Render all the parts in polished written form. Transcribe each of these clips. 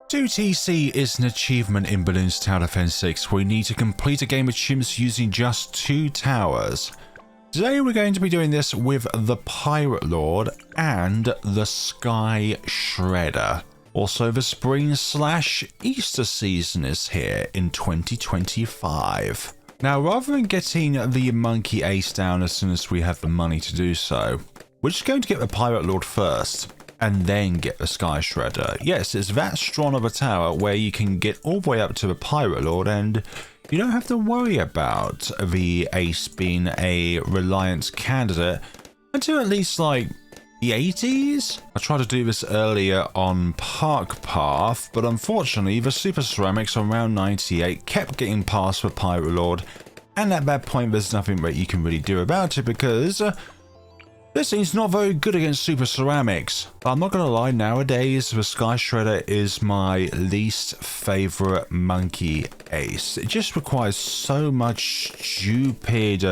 2TC is an achievement in Balloons Tower Defense 6 where you need to complete a game of chimps using just 2 towers. Today we're going to be doing this with the Pirate Lord and the Sky Shredder. Also, the spring/Easter season is here in 2025. Now, rather than getting the Monkey Ace down as soon as we have the money to do so, we're just going to get the Pirate Lord first, and then get the Sky Shredder. Yes, it's that strong of a tower where you can get all the way up to the Pirate Lord, and you don't have to worry about the Ace being a reliant candidate until at least like the 80s? I tried to do this earlier on Park Path, but unfortunately the Super Ceramics around 98 kept getting past the Pirate Lord, and at that point there's nothing that you can really do about it because this thing's not very good against Super Ceramics. But I'm not gonna lie, nowadays the Sky Shredder is my least favorite monkey ace. It just requires so much stupid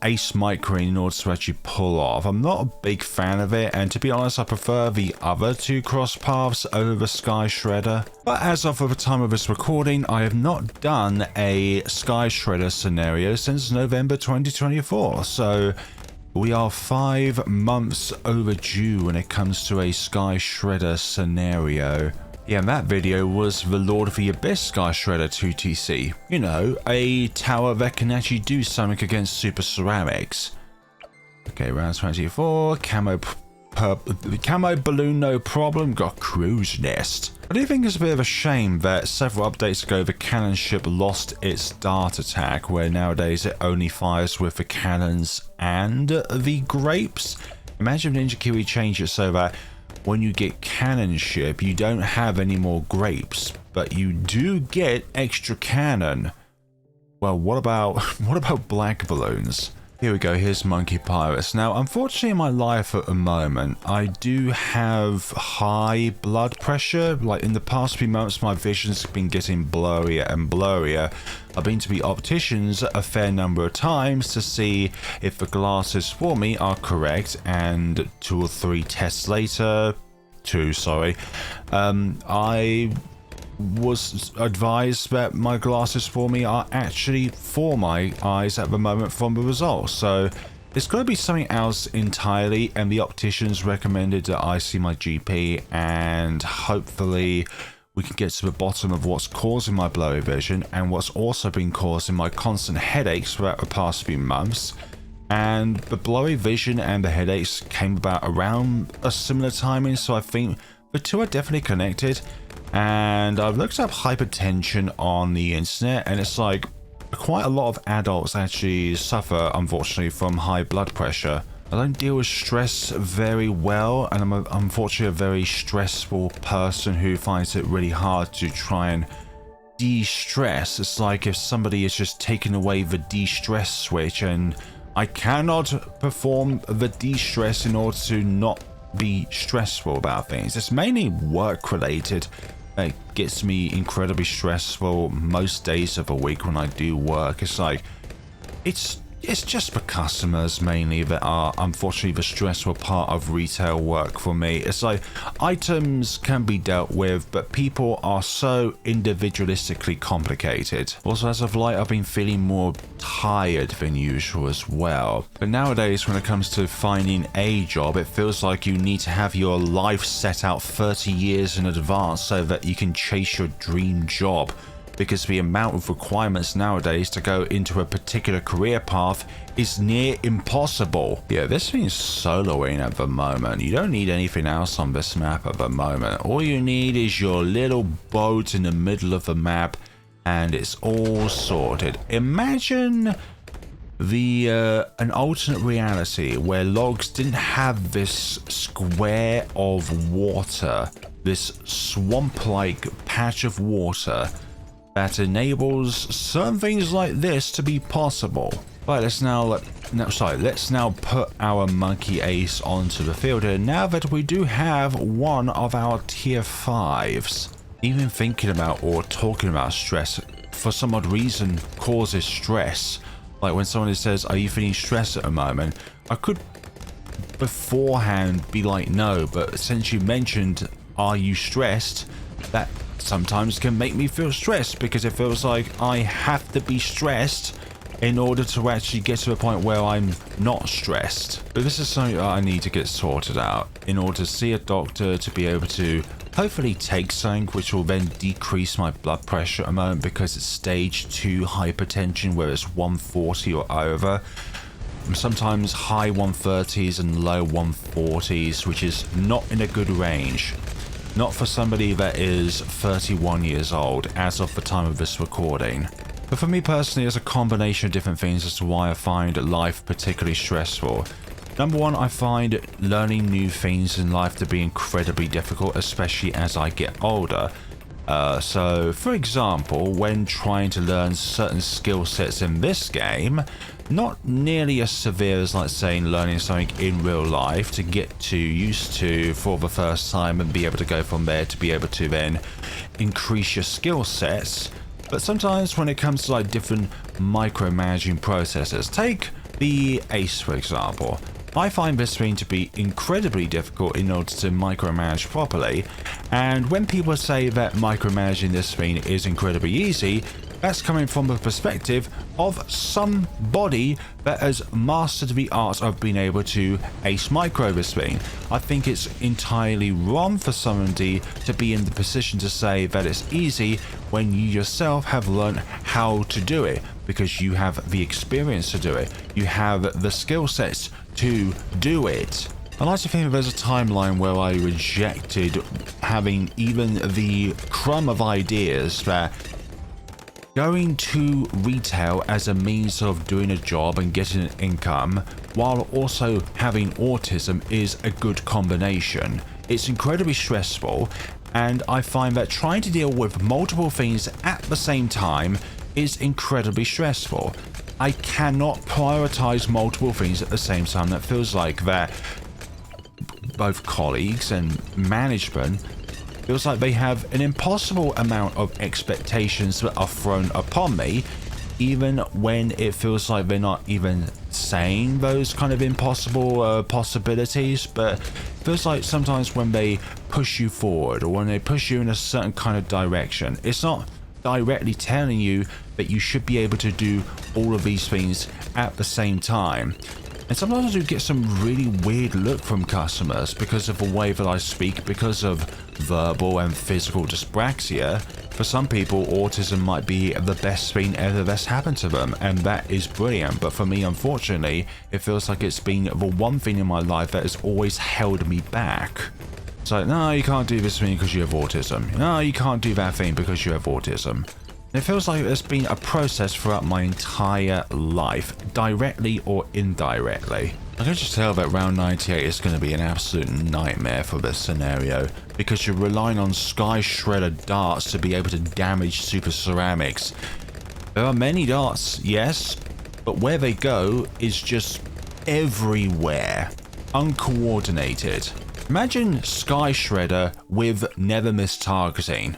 ace microing in order to actually pull off. I'm not a big fan of it, and to be honest I prefer the other 2 cross paths over the Sky Shredder. But as of the time of this recording, I have not done a Sky Shredder scenario since November 2024, so we are 5 months overdue when it comes to a Sky Shredder scenario. Yeah, and that video was the Lord of the Abyss Sky Shredder 2TC. You know, a tower that can actually do something against Super Ceramics. Okay, round 24, camo balloon no problem, got Crow's Nest. I do think it's a bit of a shame that several updates ago the cannon ship lost its dart attack, where nowadays it only fires with the cannons and the grapes. Imagine if Ninja Kiwi changed it so that when you get cannon ship you don't have any more grapes, but you do get extra cannon. Well, what about black balloons? Here we go, here's Monkey Pirates. Now, unfortunately in my life at the moment, I do have high blood pressure. Like in the past few months, my vision's been getting blurrier and blurrier. I've been to the opticians a fair number of times to see if the glasses for me are correct, and 2 or 3 tests later, I was advised that my glasses for me are actually for my eyes at the moment from the results. So it's got to be something else entirely, and the opticians recommended that I see my GP, and hopefully we can get to the bottom of what's causing my blurry vision and what's also been causing my constant headaches throughout the past few months. And the blurry vision and the headaches came about around a similar timing, so I think the two are definitely connected. And I've looked up hypertension on the internet, and it's like quite a lot of adults actually suffer, unfortunately, from high blood pressure. I don't deal with stress very well, and I'm unfortunately a very stressful person who finds it really hard to try and de-stress. It's like if somebody is just taking away the de-stress switch, and I cannot perform the de-stress in order to not be stressful about things. It's mainly work related. It gets me incredibly stressful most days of the week when I do work. It's like it's just the customers mainly that are unfortunately the stressful part of retail work for me. It's like items can be dealt with, but people are so individualistically complicated. Also, as of late, I've been feeling more tired than usual as well. But nowadays, when it comes to finding a job, it feels like you need to have your life set out 30 years in advance so that you can chase your dream job, because the amount of requirements nowadays to go into a particular career path is near impossible. Yeah, this thing's soloing at the moment. You don't need anything else on this map at the moment. All you need is your little boat in the middle of the map, and it's all sorted. Imagine an alternate reality where logs didn't have this square of water, this swamp-like patch of water that enables certain things like this to be possible. Right, let's now put our monkey ace onto the field here. Now that we do have one of our tier 5s, even thinking about or talking about stress for some odd reason causes stress. Like when someone says, "Are you feeling stressed at the moment?" I could beforehand be like, no, but since you mentioned, "Are you stressed?" that sometimes can make me feel stressed, because it feels like I have to be stressed in order to actually get to a point where I'm not stressed. But this is something I need to get sorted out in order to see a doctor, to be able to hopefully take something which will then decrease my blood pressure at the moment, because it's stage 2 hypertension where it's 140 or over. Sometimes high 130s and low 140s, which is not in a good range. Not for somebody that is 31 years old as of the time of this recording. But for me personally, there's a combination of different things as to why I find life particularly stressful. Number one, I find learning new things in life to be incredibly difficult, especially as I get older. So, for example, when trying to learn certain skill sets in this game, not nearly as severe as, like, saying learning something in real life to get to used to for the first time and be able to go from there to be able to then increase your skill sets. But sometimes when it comes to like different micromanaging processes, take the ACE for example. I find this thing to be incredibly difficult in order to micromanage properly, and when people say that micromanaging this thing is incredibly easy, that's coming from the perspective of somebody that has mastered the art of being able to ace micro this thing. I think it's entirely wrong for somebody to be in the position to say that it's easy when you yourself have learned how to do it, because you have the experience to do it. You have the skill sets to do it. I like to think that there's a timeline where I rejected having even the crumb of ideas that going to retail as a means of doing a job and getting an income while also having autism is a good combination. It's incredibly stressful, and I find that trying to deal with multiple things at the same time is incredibly stressful. I cannot prioritize multiple things at the same time. That feels like that both colleagues and management feels like they have an impossible amount of expectations that are thrown upon me, even when it feels like they're not even saying those kind of impossible possibilities. But it feels like sometimes when they push you forward or when they push you in a certain kind of direction, it's not directly telling you that you should be able to do all of these things at the same time. And sometimes I do get some really weird look from customers because of the way that I speak, because of verbal and physical dyspraxia. For some people, autism might be the best thing ever that's happened to them, and that is brilliant. But for me, unfortunately, it feels like it's been the one thing in my life that has always held me back. It's like, no, you can't do this thing because you have autism. No, you can't do that thing because you have autism. It feels like there's been a process throughout my entire life, directly or indirectly. I can just tell that round 98 is going to be an absolute nightmare for this scenario, because you're relying on Sky Shredder darts to be able to damage super ceramics. There are many darts, yes, but where they go is just everywhere, uncoordinated. Imagine Sky Shredder with never miss targeting.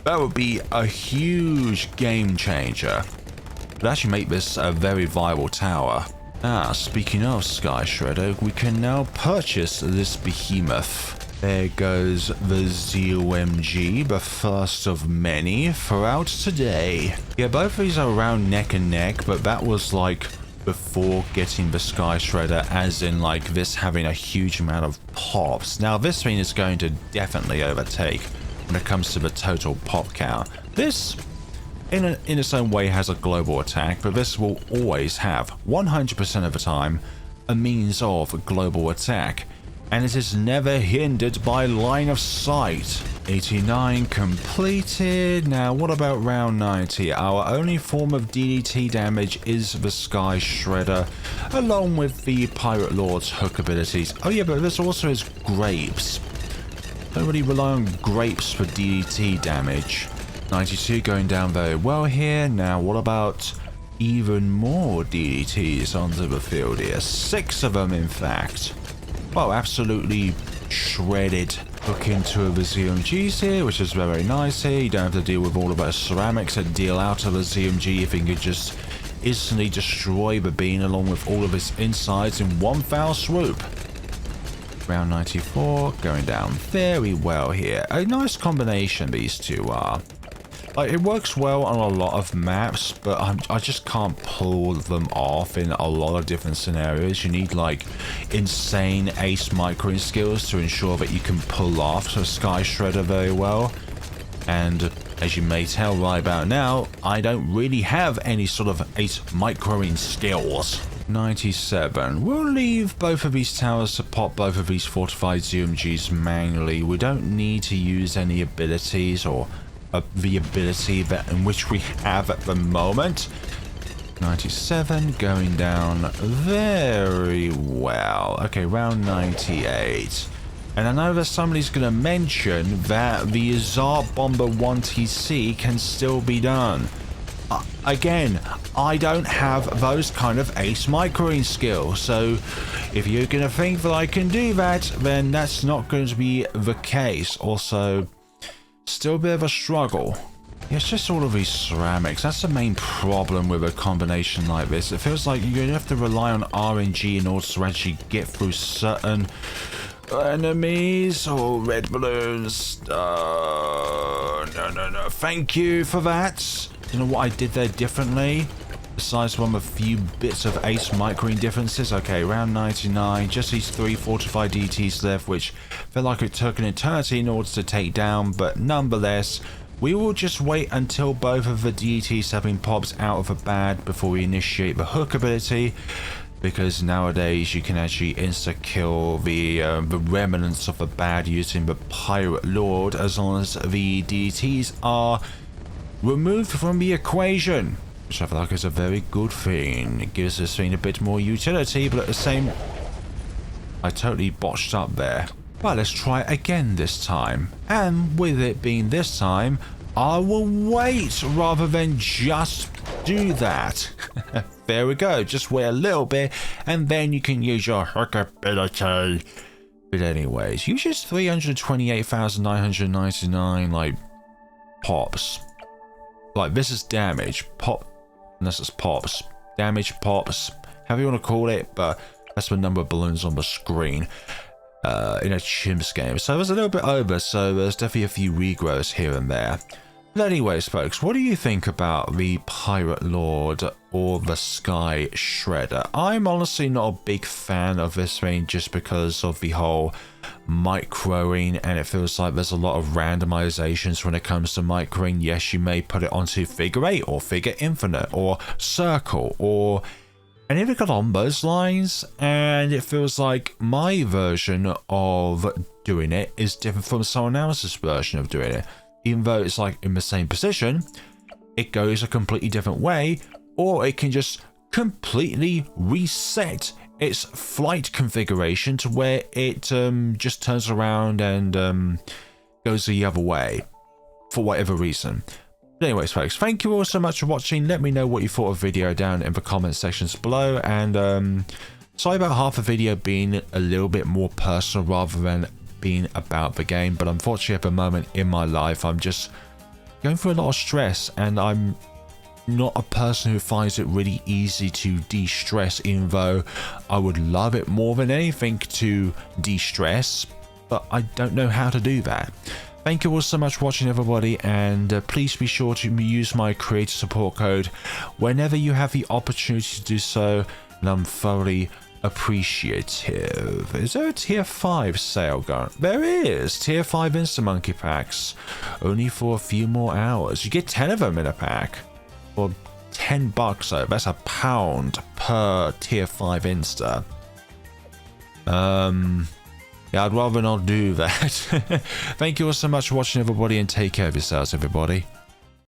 That would be a huge game changer. It would actually make this a very viable tower. Speaking of Sky Shredder, we can now purchase this behemoth. There goes the ZOMG, the first of many throughout today. Yeah, both of these are around neck and neck, but that was like before getting the Sky Shredder, as in like this having a huge amount of pops. Now this thing is going to definitely overtake when it comes to the total pop count. This, in its own way, has a global attack, but this will always have, 100% of the time, a means of global attack, and it is never hindered by line of sight. 89 completed. Now what about round 90? Our only form of DDT damage is the Sky Shredder, along with the Pirate Lord's hook abilities. Oh yeah, but this also is grapes. Don't really rely on grapes for DDT damage. 92 going down very well here. Now what about even more DDTs onto the field here? 6 of them in fact. Well, absolutely shredded. Hook into the ZMGs here, which is very nice here. You don't have to deal with all of those ceramics that deal out of the ZMG if you can just instantly destroy the bean along with all of its insides in one foul swoop. Round 94, going down very well here. A nice combination these two are. Like, it works well on a lot of maps, but I just can't pull them off in a lot of different scenarios. You need like insane ace microing skills to ensure that you can pull off Sky Shredder very well. And as you may tell right about now, I don't really have any sort of ace microing skills. 97. We'll leave both of these towers to pop both of these fortified ZMGs manually. We don't need to use any abilities or the ability that in which we have at the moment. 97 going down very well. Okay, round 98. And I know that somebody's going to mention that the Azar Bomber 1TC can still be done. Again, I don't have those kind of ace microing skills, so if you're going to think that I can do that, then that's not going to be the case. Also, still a bit of a struggle. It's just all of these ceramics. That's the main problem with a combination like this. It feels like you're going to have to rely on RNG in order to actually get through certain enemies. Oh, red balloons. No. Thank you for that. You know what I did there differently? Besides from a few bits of ace microing differences. Okay, round 99. Just these 3 fortified DTs left, which felt like it took an eternity in order to take down. But nonetheless, we will just wait until both of the DTs have been popped out of the bag before we initiate the hook ability. Because nowadays you can actually insta-kill the remnants of the bad using the Pirate Lord as long as the DTs are removed from the equation. Which I feel like is a very good thing. It gives this thing a bit more utility, but at the same... I totally botched up there. Well, let's try it again this time. And with it being this time, I will wait rather than just do that. There we go. Just wait a little bit, and then you can use your hook ability. But anyways, use just 328,999, like, pops. Like, this is damage. Pop. And this is pops. Damage, pops. However you want to call it, but that's the number of balloons on the screen. In a chimps game. So it was a little bit over, so there's definitely a few regrowths here and there. But anyways, folks, what do you think about the Pirate Lord or the Sky Shredder? I'm honestly not a big fan of this thing just because of the whole microing, and it feels like there's a lot of randomizations when it comes to microing. Yes, you may put it onto figure 8 or figure infinite or circle or anything along those lines, and it feels like my version of doing it is different from someone else's version of doing it. Even though it's like in the same position, it goes a completely different way, or it can just completely reset its flight configuration to where it just turns around and goes the other way for whatever reason. But anyways, folks, thank you all so much for watching. Let me know what you thought of the video down in the comment sections below, and sorry about half the video being a little bit more personal rather than being about the game, but unfortunately at the moment in my life I'm just going through a lot of stress, and I'm not a person who finds it really easy to de-stress, even though I would love it more than anything to de-stress, but I don't know how to do that. Thank you all so much for watching, everybody, and please be sure to use my creator support code whenever you have the opportunity to do so, and I'm thoroughly appreciative. Is there a tier 5 sale going? There is. Tier 5 Insta Monkey packs, only for a few more hours. You get 10 of them in a pack for $10 though. That's £1 per tier 5 Insta. Yeah, I'd rather not do that. Thank you all so much for watching, everybody, and take care of yourselves, everybody.